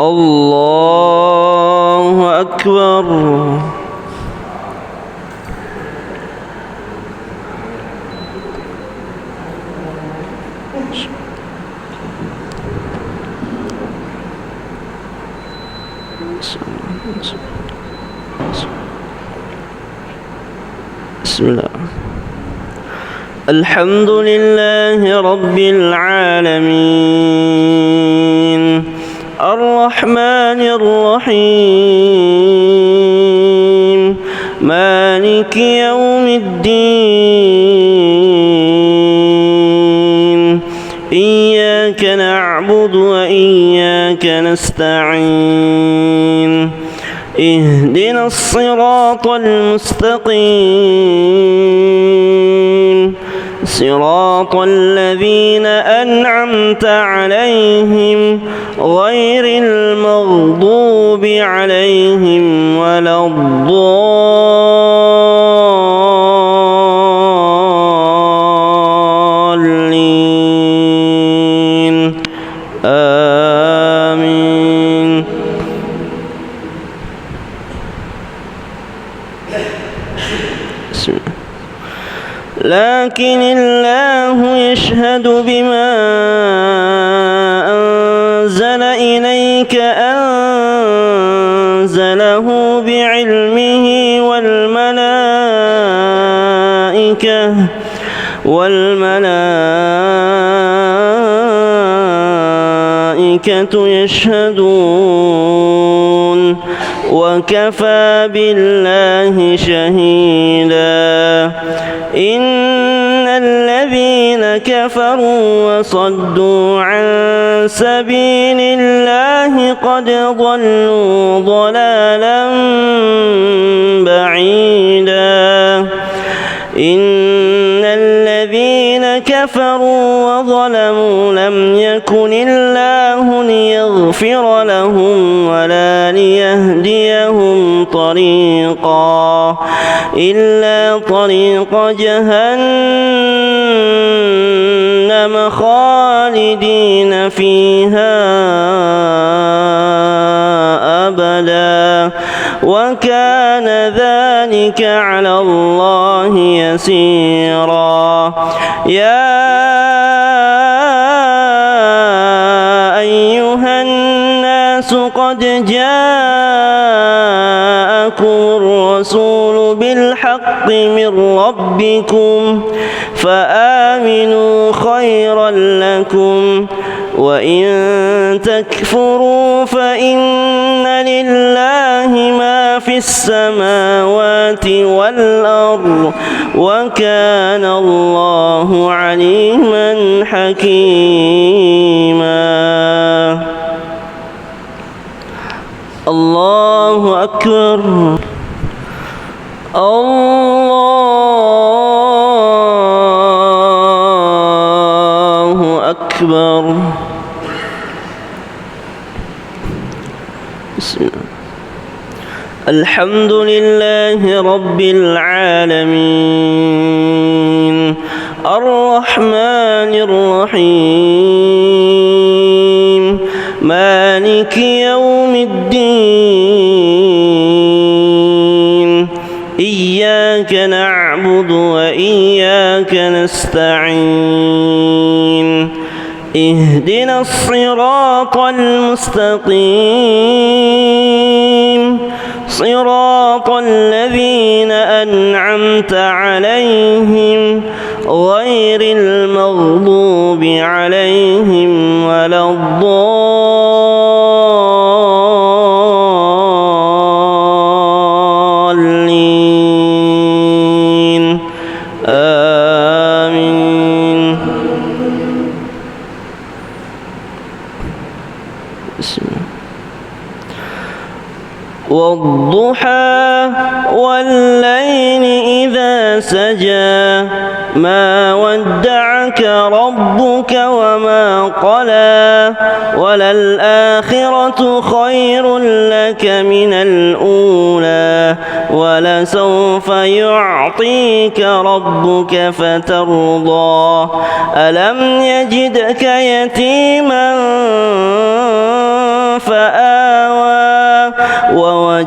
الله أكبر. بسم الله. الحمد لله رب العالمين الرحمن الرحيم مالك يوم الدين إياك نعبد وإياك نستعين اهدنا الصراط المستقيم صراط الذين أنعمت عليهم غير المغضوب عليهم ولا الضالين آمين. لكن الله يشهد بما أنزل إليك أنزله بعلمه والملائكة يشهدون وكفى بالله شهيدا. إن الذين كفروا وصدوا عن سبيل الله قد ضلوا ضلالا بعيدا. إن الذين كفروا وظلموا لم يكن الله ليغفر لهم ولا ليهديهم طريقا إلا طريق جهنم خالدين فيها أبدا وكان ذلك على الله يسيرا. يا أيها الناس قد جاءكم الرسول بالحق من ربكم فآمنوا خيرا لكم وإن تكفروا فإن لله ما في السماوات والأرض وكان الله عليما حكيما. الله أكبر. الله أكبر. بسم الله. الحمد لله رب العالمين الرحمن الرحيم مالك يوم الدين إياك نعبد وإياك نستعين اهدنا الصراط المستقيم صراط الذين أنعمت عليهم غير المغضوب عليهم ولا الضالين آمين. والضحى والليل إذا سجى ما ودعك ربك وما قلى وللآخرة خير لك من الأولى ولسوف يعطيك ربك فترضى. ألم يجدك يتيما فآوى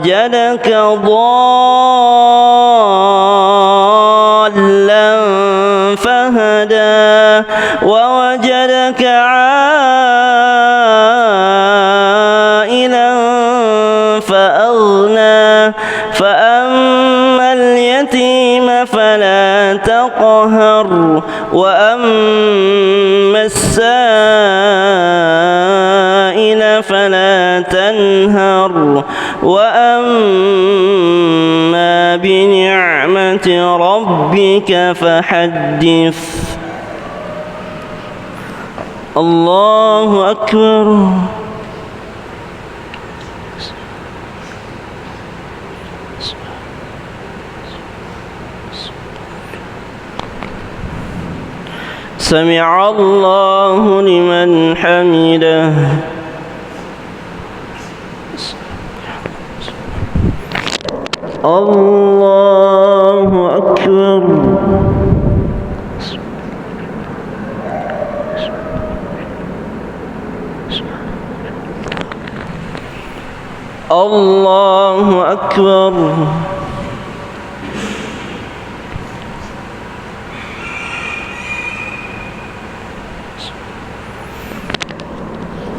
ووجدك ضالا فهدى ووجدك عائلا فأغنى فأما اليتيم فلا تقهر وأما السائل فلا تنهر وأما بنعمة ربك فحدث. الله أكبر. سمع الله لمن حمده. الله أكبر. الله أكبر.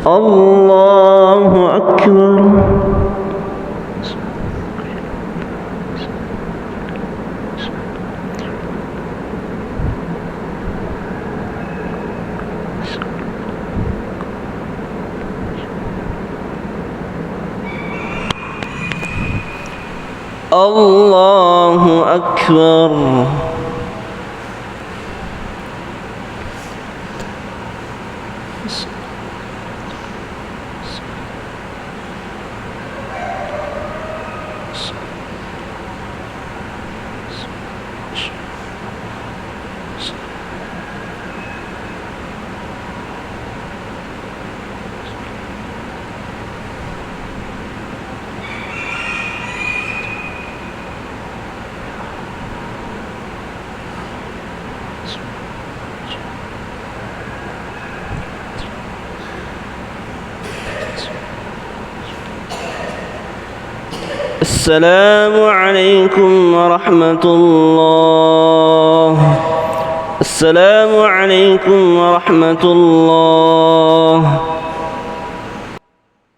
الله أكبر. الله أكبر. السلام عليكم ورحمة الله. السلام عليكم ورحمة الله.